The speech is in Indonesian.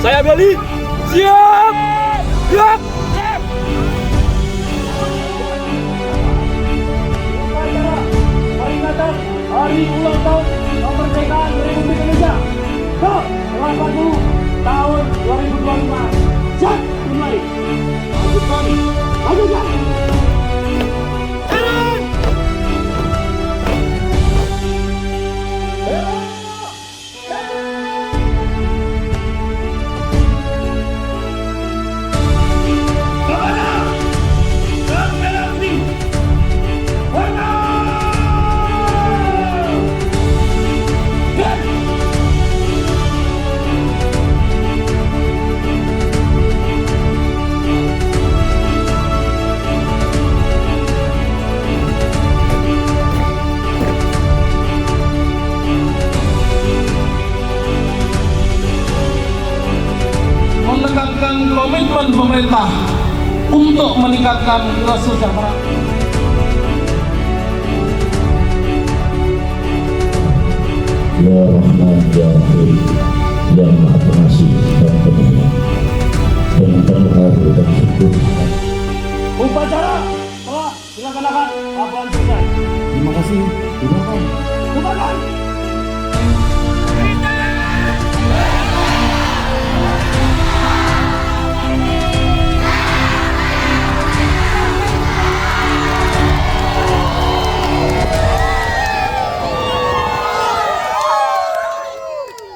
Saya Beli. Siap. Siap. Upacara peringatan Hari Ulang Tahun Kemerdekaan Republik Indonesia ke-80 tahun 2025. Siap, dimulai. Lanjutkan. Lanjutkan. Menekankan komitmen pemerintah untuk meningkatkan kesejahteraan. Ya Rahman Ya Rahim, yang Maha Pengasih dan Penyayang, dengan penuh haru dan syukur. Upacara telah dilaksanakan. Apaan selesai. Terima kasih. Terima kasih. Bubarkan.